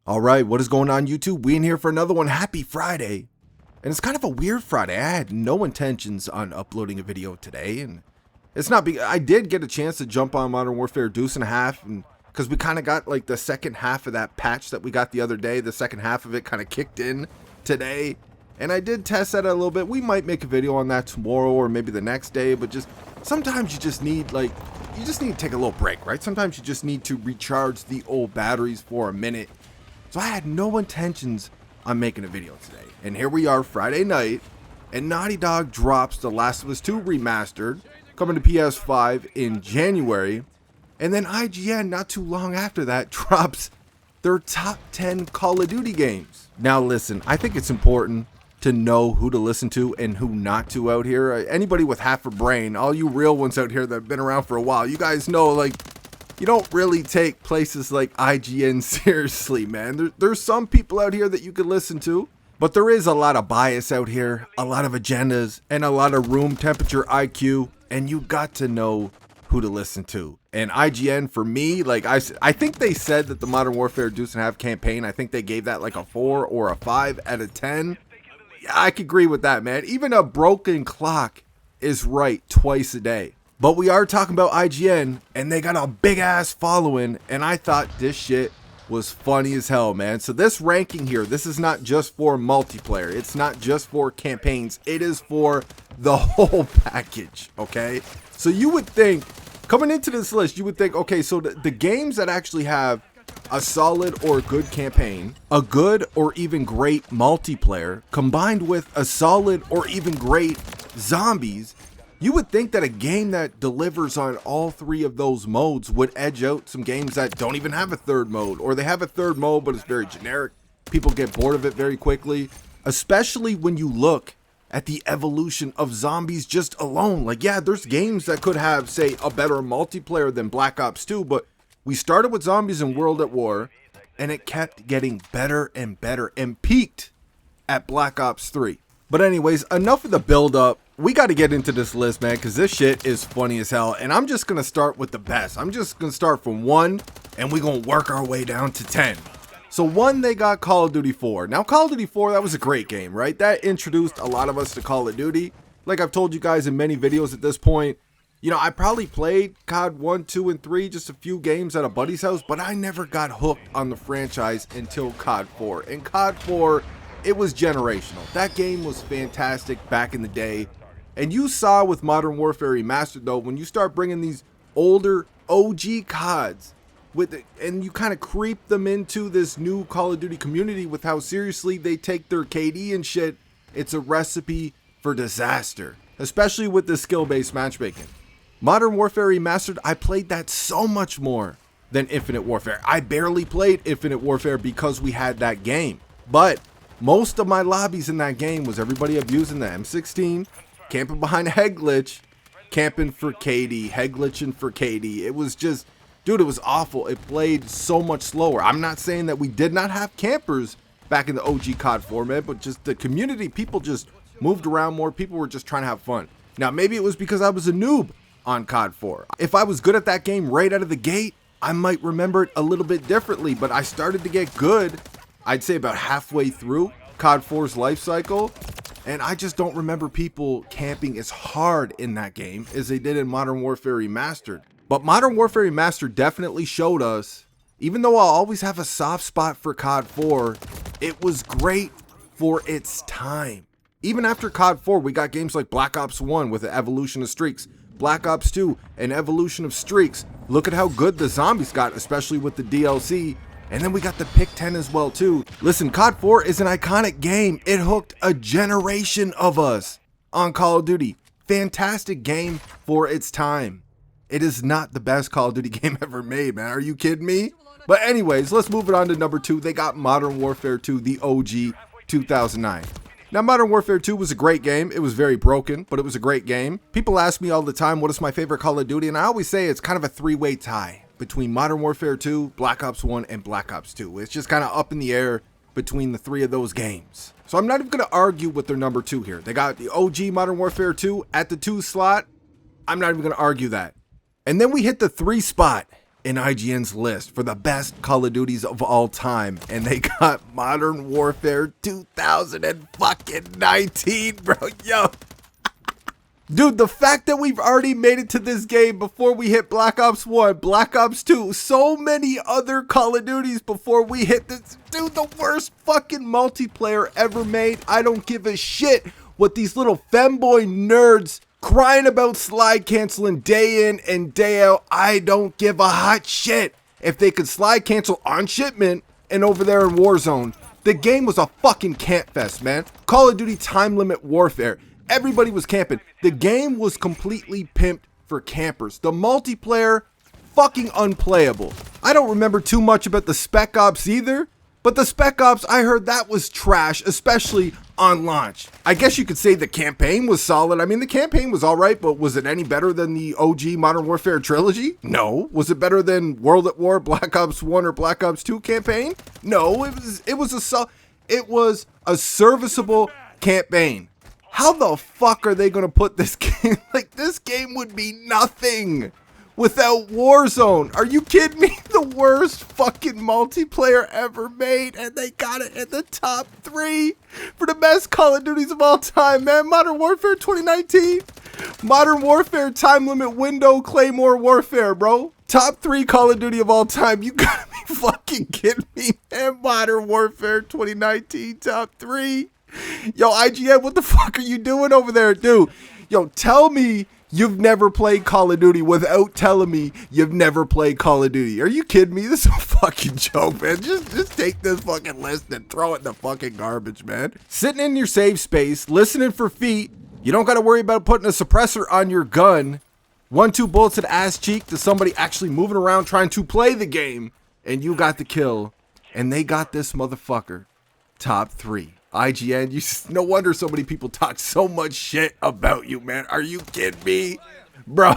All right, what is going on YouTube? We in here for another one. Happy Friday. And it's kind of a weird Friday. I had no intentions on uploading a video today, and it's not I did get a chance to jump on Modern Warfare Deuce and a Half, and because we kind of got like the second half of that patch that we got the other day. The second half of it kind of kicked in today, and I did test that a little bit. We might make a video on that tomorrow or maybe the next day, but just sometimes you just need to take a little break, right? Sometimes you just need to recharge the old batteries for a minute. So I had no intentions on making a video today. And here we are Friday night, and Naughty Dog drops The Last of Us 2 Remastered, coming to PS5 in January. And then IGN, not too long after that, drops their top 10 Call of Duty games. Now listen, I think it's important to know who to listen to and who not to out here. Anybody with half a brain, all you real ones out here that have been around for a while, you guys know, like, you don't really take places like IGN seriously, man. There's some people out here that you could listen to, but there is a lot of bias out here, a lot of agendas, and a lot of room temperature IQ, and you got to know who to listen to. And IGN, for me, like I think they said that the Modern Warfare Deuce and a Half campaign, I think they gave that like a 4 or a 5 out of 10. Yeah, I could agree with that, man. Even a broken clock is right twice a day. But we are talking about IGN, and they got a big ass following, and I thought this shit was funny as hell, man. So this ranking here, this is not just for multiplayer. It's not just for campaigns. It is for the whole package, okay? So you would think, coming into this list, you would think, okay, so the games that actually have a solid or good campaign, a good or even great multiplayer, combined with a solid or even great zombies, you would think that a game that delivers on all three of those modes would edge out some games that don't even have a third mode, or they have a third mode but it's very generic. People get bored of it very quickly, especially when you look at the evolution of zombies just alone. Like, yeah, there's games that could have, say, a better multiplayer than Black Ops 2, but we started with zombies in World at War, and it kept getting better and better and peaked at Black Ops 3. But anyways, enough of the build up. We got to get into this list, man, because this shit is funny as hell. And I'm just going to start with the best. I'm just going to start from 1, and we're going to work our way down to 10. So 1, they got Call of Duty 4. Now, Call of Duty 4, that was a great game, right? That introduced a lot of us to Call of Duty. Like I've told you guys in many videos at this point, you know, I probably played COD 1, 2, and 3, just a few games at a buddy's house, but I never got hooked on the franchise until COD 4. And COD 4, it was generational. That game was fantastic back in the day. And you saw with Modern Warfare Remastered, though, when you start bringing these older OG CODs and you kind of creep them into this new Call of Duty community with how seriously they take their KD and shit, it's a recipe for disaster, especially with the skill-based matchmaking. Modern Warfare Remastered, I played that so much more than Infinite Warfare. I barely played Infinite Warfare because we had that game. But most of my lobbies in that game was everybody abusing the M16, camping behind a head glitch, camping for KD, head glitching for KD. It was just, dude, it was awful. It played so much slower. I'm not saying that we did not have campers back in the OG COD format, but just the community, people just moved around more. People were just trying to have fun. Now, maybe it was because I was a noob on COD 4. If I was good at that game right out of the gate, I might remember it a little bit differently, but I started to get good, I'd say about halfway through COD 4's life cycle. And I just don't remember people camping as hard in that game as they did in Modern Warfare Remastered. But Modern Warfare Remastered definitely showed us, even though I'll always have a soft spot for COD 4, it was great for its time. Even after COD 4, we got games like Black Ops 1 with an evolution of streaks, Black Ops 2, an evolution of streaks. Look at how good the zombies got, especially with the DLC. And then we got the Pick 10 as well, too. Listen, COD 4 is an iconic game. It hooked a generation of us on Call of Duty. Fantastic game for its time. It is not the best Call of Duty game ever made, man. Are you kidding me? But anyways, let's move it on to number 2. They got Modern Warfare 2, the OG 2009. Now, Modern Warfare 2 was a great game. It was very broken, but it was a great game. People ask me all the time, what is my favorite Call of Duty? And I always say it's kind of a three-way tie between Modern Warfare 2, Black Ops 1, and Black Ops 2. It's just kind of up in the air between the three of those games. So I'm not even going to argue with their number 2 here. They got the OG Modern Warfare 2 at the 2 slot. I'm not even going to argue that. And then we hit the 3 spot in IGN's list for the best Call of Duties of all time, and they got Modern Warfare 2019, bro. Yo. Dude, the fact that we've already made it to this game before we hit Black Ops 1, Black Ops 2, so many other Call of Duties before we hit this. Dude, the worst fucking multiplayer ever made. I don't give a shit what these little femboy nerds crying about slide canceling day in and day out. I don't give a hot shit if they could slide cancel on shipment and over there in Warzone. The game was a fucking camp fest, man. Call of Duty Time Limit Warfare. Everybody was camping. The game was completely pimped for campers. The multiplayer, fucking unplayable. I don't remember too much about the Spec Ops either, but the Spec Ops, I heard that was trash, especially on launch. I guess you could say the campaign was solid. I mean, the campaign was all right, but was it any better than the OG Modern Warfare trilogy? No. Was it better than World at War, Black Ops 1, or Black Ops 2 campaign? No. It was a serviceable campaign. How the fuck are they gonna put this game? Like, this game would be nothing without Warzone. Are you kidding me? The worst fucking multiplayer ever made, and they got it in the top 3 for the best Call of Duties of all time, man. Modern Warfare 2019, Modern Warfare Time Limit Window, Claymore Warfare, bro. Top 3 Call of Duty of all time. You gotta be fucking kidding me, man. Modern Warfare 2019, top 3. Yo, IGN, what the fuck are you doing over there, dude? Yo, tell me you've never played Call of Duty without telling me you've never played Call of Duty. Are you kidding me? This is a fucking joke, man. Just take this fucking list and throw it in the fucking garbage, man. Sitting in your safe space, listening for feet. You don't got to worry about putting a suppressor on your gun. 1-2 bullets to the ass cheek to somebody actually moving around trying to play the game. And you got the kill. And they got this motherfucker. Top 3. IGN, no wonder so many people talk so much shit about you, man. Are you kidding me? Bro,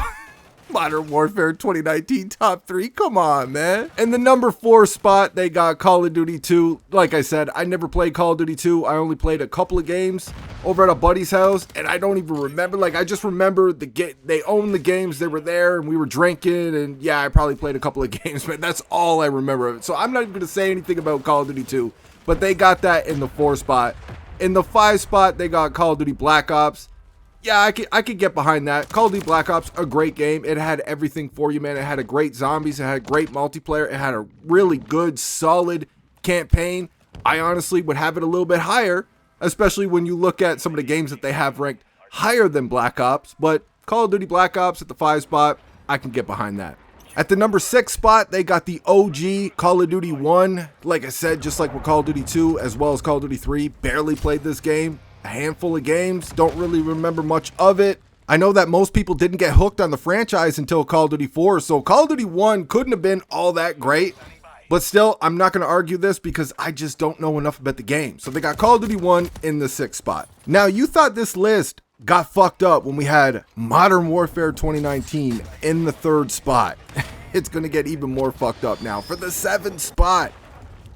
Modern Warfare 2019 top 3, come on, man. In the number 4 spot, they got Call of Duty 2. Like I said, I never played Call of Duty 2. I only played a couple of games over at a buddy's house, and I don't even remember. Like, I just remember they owned the games, they were there, and we were drinking, and yeah, I probably played a couple of games, man. That's all I remember of it. So I'm not even gonna say anything about Call of Duty 2. But they got that in the 4 spot. In the 5 spot, they got Call of Duty Black Ops. Yeah, I could get behind that. Call of Duty Black Ops, a great game. It had everything for you, man. It had a great zombies. It had great multiplayer. It had a really good, solid campaign. I honestly would have it a little bit higher, especially when you look at some of the games that they have ranked higher than Black Ops. But Call of Duty Black Ops at the 5 spot, I can get behind that. At the number 6 spot, they got the OG Call of Duty 1. Like I said, just like with Call of Duty 2, as well as Call of Duty 3. Barely played this game. A handful of games. Don't really remember much of it. I know that most people didn't get hooked on the franchise until Call of Duty 4, so Call of Duty 1 couldn't have been all that great. But still, I'm not going to argue this because I just don't know enough about the game. So they got Call of Duty 1 in the 6th spot. Now, you thought this list got fucked up when we had Modern Warfare 2019 in the 3rd spot. It's going to get even more fucked up now. For the 7th spot,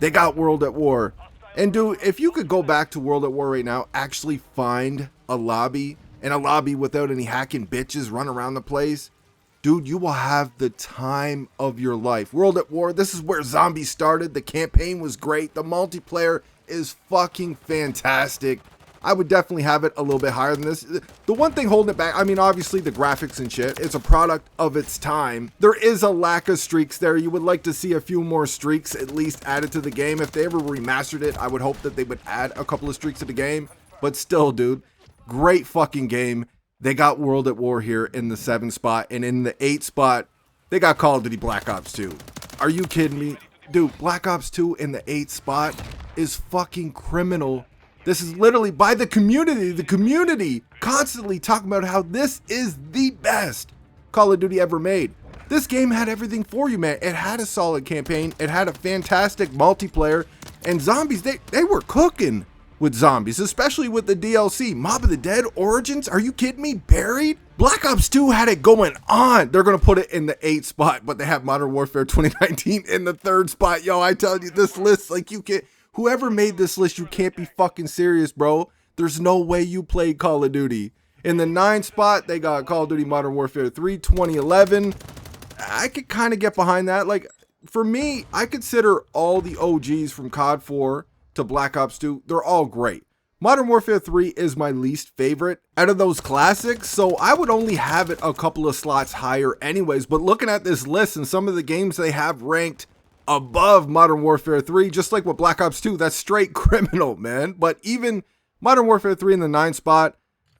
they got World at War. And dude, if you could go back to World at War right now, actually find a lobby, and a lobby without any hacking bitches run around the place, dude, you will have the time of your life. World at War, this is where zombies started. The campaign was great. The multiplayer is fucking fantastic. I would definitely have it a little bit higher than this. The one thing holding it back, I mean, obviously the graphics and shit, it's a product of its time. There is a lack of streaks there. You would like to see a few more streaks at least added to the game. If they ever remastered it, I would hope that they would add a couple of streaks to the game. But still, dude, great fucking game. They got World at War here in the 7th spot. And in the 8th spot, they got Call of Duty Black Ops 2. Are you kidding me? Dude, Black Ops 2 in the 8th spot is fucking criminal. This is literally by the community constantly talking about how this is the best Call of Duty ever made. This game had everything for you, man. It had a solid campaign. It had a fantastic multiplayer. And zombies, they were cooking with zombies, especially with the DLC. Mob of the Dead Origins, are you kidding me? Buried? Black Ops 2 had it going on. They're going to put it in the 8th spot, but they have Modern Warfare 2019 in the 3rd spot. Yo, I tell you, this list, like, you can't... Whoever made this list, you can't be fucking serious, bro. There's no way you played Call of Duty. In the 9th spot, they got Call of Duty Modern Warfare 3 2011. I could kind of get behind that. Like, for me, I consider all the OGs from COD 4 to Black Ops 2, they're all great. Modern Warfare 3 is my least favorite out of those classics, so I would only have it a couple of slots higher anyways. But looking at this list and some of the games they have ranked above Modern Warfare 3, just like with Black Ops 2, that's straight criminal, man. But even Modern Warfare 3 in the 9th spot,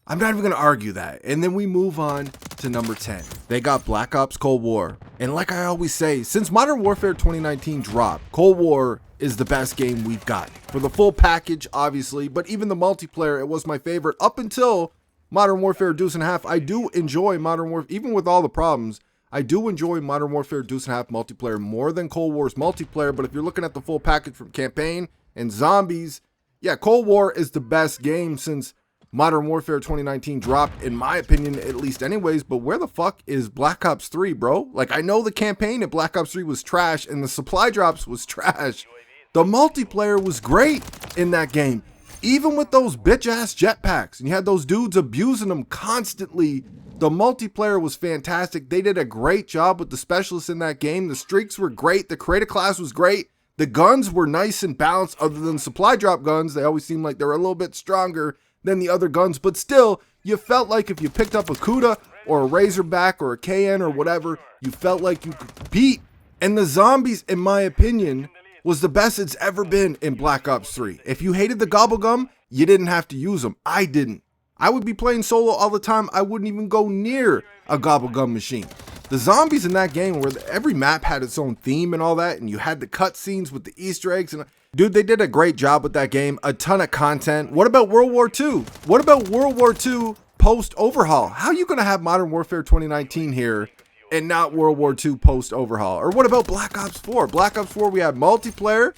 I'm not even going to argue that. And then we move on to number 10. They got Black Ops Cold War. And like I always say, since Modern Warfare 2019 dropped, Cold War is the best game we've got. For the full package, obviously, but even the multiplayer, it was my favorite. Up until Modern Warfare Deuce and a Half, I do enjoy Modern Warfare, even with all the problems, I do enjoy Modern Warfare Deuce and a Half multiplayer more than Cold War's multiplayer. But if you're looking at the full package from campaign and zombies, yeah, Cold War is the best game since Modern Warfare 2019 dropped, in my opinion, at least anyways. But where the fuck is Black Ops 3, bro? Like, I know the campaign in Black Ops 3 was trash and the supply drops was trash. The multiplayer was great in that game, even with those bitch-ass jetpacks. And you had those dudes abusing them constantly. The multiplayer was fantastic. They did a great job with the specialists in that game. The streaks were great. The creator class was great. The guns were nice and balanced other than supply drop guns. They always seemed like they were a little bit stronger than the other guns. But still, you felt like if you picked up a Kuda or a Razorback or a KN or whatever, you felt like you could beat. And the zombies, in my opinion, was the best it's ever been in Black Ops 3. If you hated the gobblegum, you didn't have to use them. I didn't. I would be playing solo all the time. I wouldn't even go near a gobblegum machine. The zombies in that game, where every map had its own theme and all that, and you had the cutscenes with the Easter eggs, and dude, they did a great job with that game. A ton of content. What about World War II? What about World War II post-overhaul? How are you going to have Modern Warfare 2019 here and not World War II post-overhaul? Or what about Black Ops 4? Black Ops 4, we had multiplayer.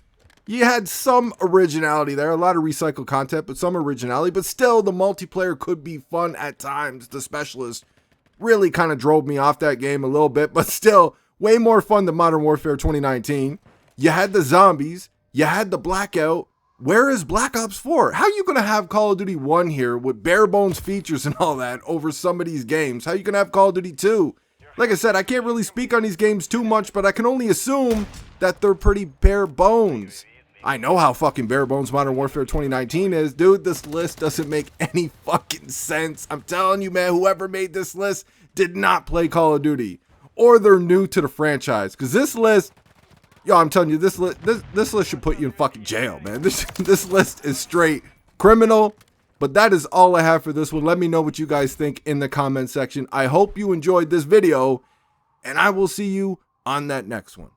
You had some originality there, a lot of recycled content, but some originality. But still, the multiplayer could be fun at times. The specialist really kind of drove me off that game a little bit, but still, way more fun than Modern Warfare 2019. You had the zombies. You had the blackout. Where is Black Ops 4? How are you going to have Call of Duty 1 here with bare bones features and all that over some of these games? How are you going to have Call of Duty 2? Like I said, I can't really speak on these games too much, but I can only assume that they're pretty bare bones. I know how fucking bare bones Modern Warfare 2019 is. Dude, this list doesn't make any fucking sense. I'm telling you, man, whoever made this list did not play Call of Duty. Or they're new to the franchise. Because this list, yo, I'm telling you, this list should put you in fucking jail, man. This list is straight criminal. But that is all I have for this one. Let me know what you guys think in the comment section. I hope you enjoyed this video, and I will see you on that next one.